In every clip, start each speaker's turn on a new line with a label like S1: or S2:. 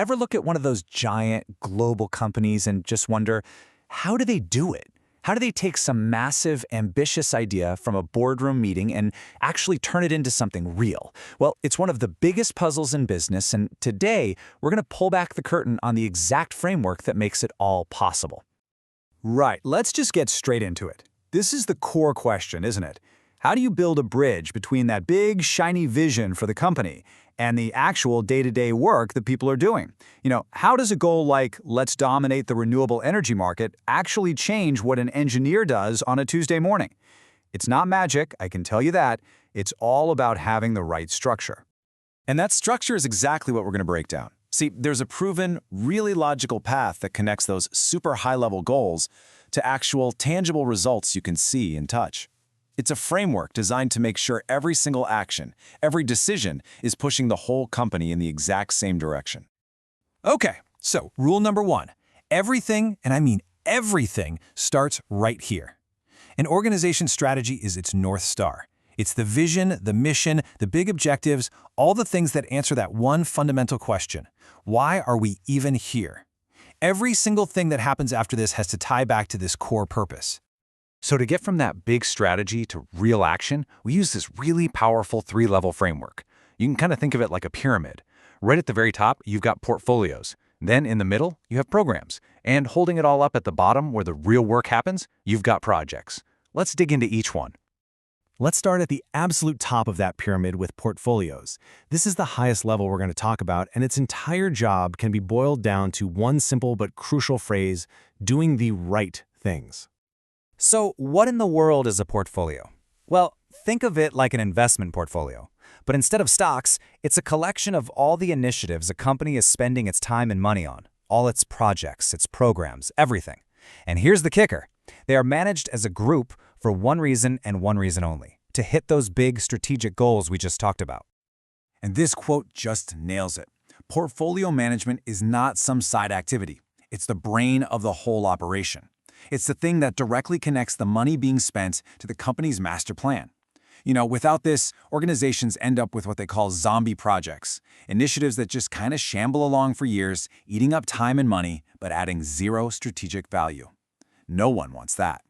S1: Ever look at one of those giant global companies and just wonder, how do they do it? How do they take some massive, ambitious idea from a boardroom meeting and actually turn it into something real? Well, it's one of the biggest puzzles in business, and today we're going to pull back the curtain on the exact framework that makes it all possible.
S2: Right, let's just get straight into it. This is the core question, isn't it? How do you build a bridge between that big, shiny vision for the company and the actual day-to-day work that people are doing? How does a goal like, let's dominate the renewable energy market, actually change what an engineer does on a Tuesday morning? It's not magic, I can tell you that. It's all about having the right structure.
S3: And that structure is exactly what we're going to break down. See, there's a proven, really logical path that connects those super high-level goals to actual, tangible results you can see and touch. It's a framework designed to make sure every single action, every decision is pushing the whole company in the exact same direction.
S4: Okay, so rule number one, everything, and I mean everything, starts right here. An organization's strategy is its North Star. It's the vision, the mission, the big objectives, all the things that answer that one fundamental question. Why are we even here? Every single thing that happens after this has to tie back to this core purpose.
S1: So to get from that big strategy to real action, we use this really powerful three-level framework. You can kind of think of it like a pyramid. Right at the very top, you've got portfolios. Then in the middle, you have programs. And holding it all up at the bottom where the real work happens, you've got projects. Let's dig into each one.
S5: Let's start at the absolute top of that pyramid with portfolios. This is the highest level we're going to talk about, and its entire job can be boiled down to one simple but crucial phrase: doing the right things.
S6: So what in the world is a portfolio? Well, think of it like an investment portfolio. But instead of stocks, it's a collection of all the initiatives a company is spending its time and money on, all its projects, its programs, everything. And here's the kicker. They are managed as a group for one reason and one reason only: to hit those big strategic goals we just talked about.
S2: And this quote just nails it. Portfolio management is not some side activity. It's the brain of the whole operation. It's the thing that directly connects the money being spent to the company's master plan. Without this, organizations end up with what they call zombie projects, initiatives that just kind of shamble along for years, eating up time and money, but adding zero strategic value. No one wants that.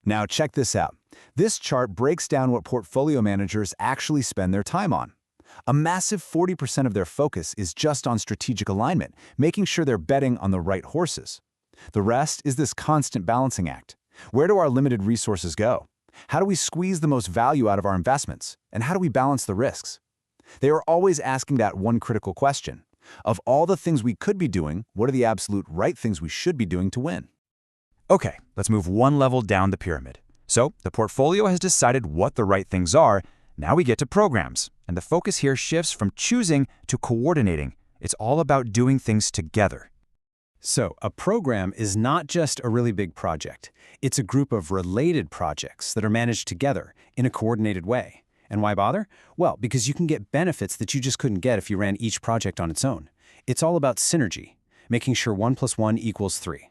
S3: Now check this out. This chart breaks down what portfolio managers actually spend their time on. A massive 40% of their focus is just on strategic alignment, making sure they're betting on the right horses. The rest is this constant balancing act. Where do our limited resources go? How do we squeeze the most value out of our investments? And how do we balance the risks? They are always asking that one critical question. Of all the things we could be doing, what are the absolute right things we should be doing to win?
S1: Okay, let's move one level down the pyramid. So the portfolio has decided what the right things are. Now we get to programs. And the focus here shifts from choosing to coordinating. It's all about doing things together.
S5: So, a program is not just a really big project. It's a group of related projects that are managed together in a coordinated way. And why bother? Well, because you can get benefits that you just couldn't get if you ran each project on its own. It's all about synergy, making sure 1 + 1 = 3.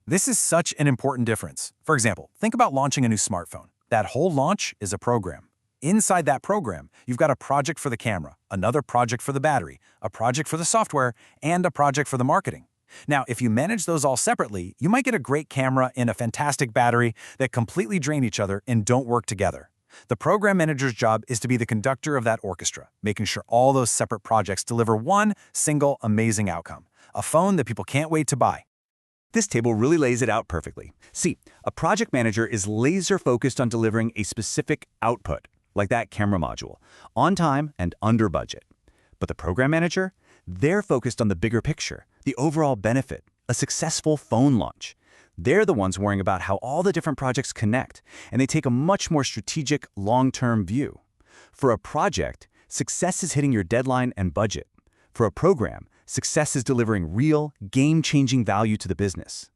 S4: This is such an important difference. For example, think about launching a new smartphone. That whole launch is a program. Inside that program, you've got a project for the camera, another project for the battery, a project for the software, and a project for the marketing. Now, if you manage those all separately, you might get a great camera and a fantastic battery that completely drain each other and don't work together. The program manager's job is to be the conductor of that orchestra, making sure all those separate projects deliver one single amazing outcome: a phone that people can't wait to buy.
S1: This table really lays it out perfectly. See, a project manager is laser-focused on delivering a specific output, like that camera module, on time and under budget. But the program manager? They're focused on the bigger picture, the overall benefit, a successful phone launch. They're the ones worrying about how all the different projects connect, and they take a much more strategic, long-term view. For a project, success is hitting your deadline and budget. For a program, success is delivering real, game-changing value to the business.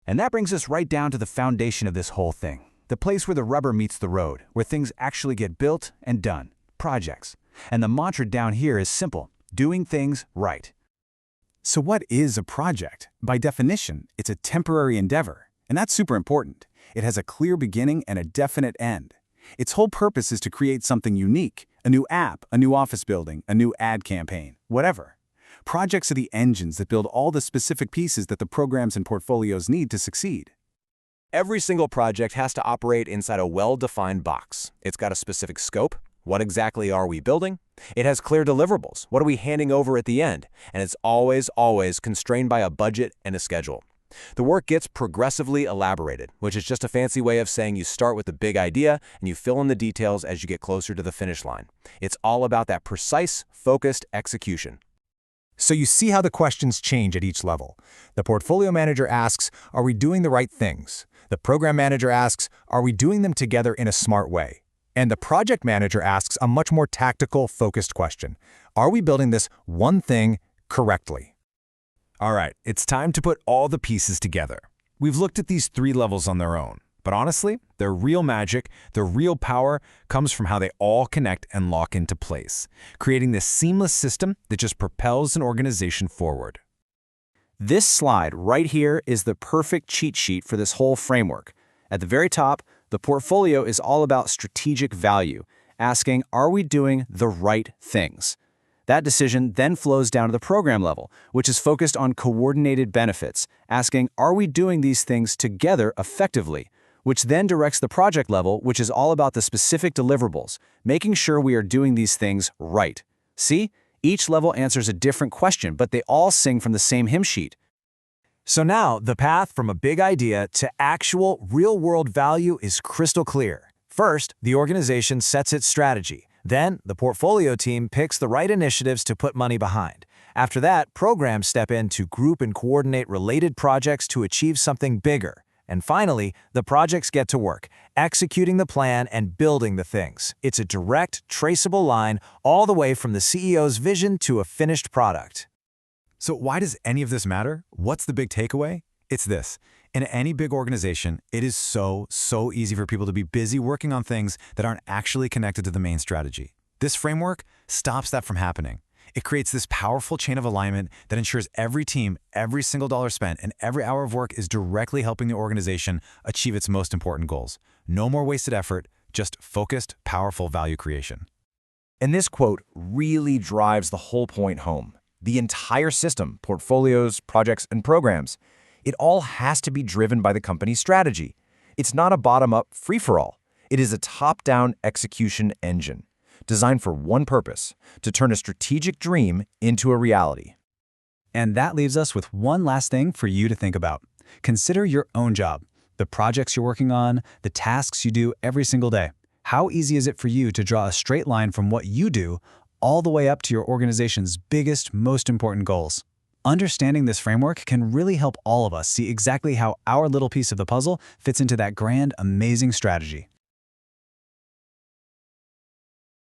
S1: And that brings us right down to the foundation of this whole thing, the place where the rubber meets the road, where things actually get built and done, projects. And the mantra down here is simple: doing things right.
S2: So what is a project? By definition, it's a temporary endeavor, and that's super important. It has a clear beginning and a definite end. Its whole purpose is to create something unique, a new app, a new office building, a new ad campaign, whatever.
S3: Projects are the engines that build all the specific pieces that the programs and portfolios need to succeed.
S2: Every single project has to operate inside a well-defined box. It's got a specific scope. What exactly are we building? It has clear deliverables. What are we handing over at the end? And it's always constrained by a budget and a schedule. The work gets progressively elaborated, which is just a fancy way of saying you start with the big idea and you fill in the details as you get closer to the finish line. It's all about that precise, focused execution.
S4: So you see how the questions change at each level. The portfolio manager asks, are we doing the right things? The program manager asks, are we doing them together in a smart way? And the project manager asks a much more tactical, focused question. Are we building this one thing correctly?
S2: All right, it's time to put all the pieces together. We've looked at these 3 levels on their own, but honestly, their real magic, their real power comes from how they all connect and lock into place, creating this seamless system that just propels an organization forward.
S5: This slide right here is the perfect cheat sheet for this whole framework. At the very top, the portfolio is all about strategic value, asking, are we doing the right things? That decision then flows down to the program level, which is focused on coordinated benefits, asking, are we doing these things together effectively? Which then directs the project level, which is all about the specific deliverables, making sure we are doing these things right. See? Each level answers a different question, but they all sing from the same hymn sheet.
S6: So now, the path from a big idea to actual, real-world value is crystal clear. First, the organization sets its strategy. Then, the portfolio team picks the right initiatives to put money behind. After that, programs step in to group and coordinate related projects to achieve something bigger. And finally, the projects get to work, executing the plan and building the things. It's a direct, traceable line all the way from the CEO's vision to a finished product.
S2: So why does any of this matter? What's the big takeaway? It's this. In any big organization, it is so easy for people to be busy working on things that aren't actually connected to the main strategy. This framework stops that from happening. It creates this powerful chain of alignment that ensures every team, every single dollar spent, and every hour of work is directly helping the organization achieve its most important goals. No more wasted effort, just focused, powerful value creation.
S7: And this quote really drives the whole point home. The entire system, portfolios, projects, and programs, it all has to be driven by the company's strategy. It's not a bottom-up free-for-all. It is a top-down execution engine, designed for one purpose, to turn a strategic dream into a reality.
S5: And that leaves us with one last thing for you to think about. Consider your own job, the projects you're working on, the tasks you do every single day. How easy is it for you to draw a straight line from what you do all the way up to your organization's biggest, most important goals? Understanding this framework can really help all of us see exactly how our little piece of the puzzle fits into that grand, amazing strategy.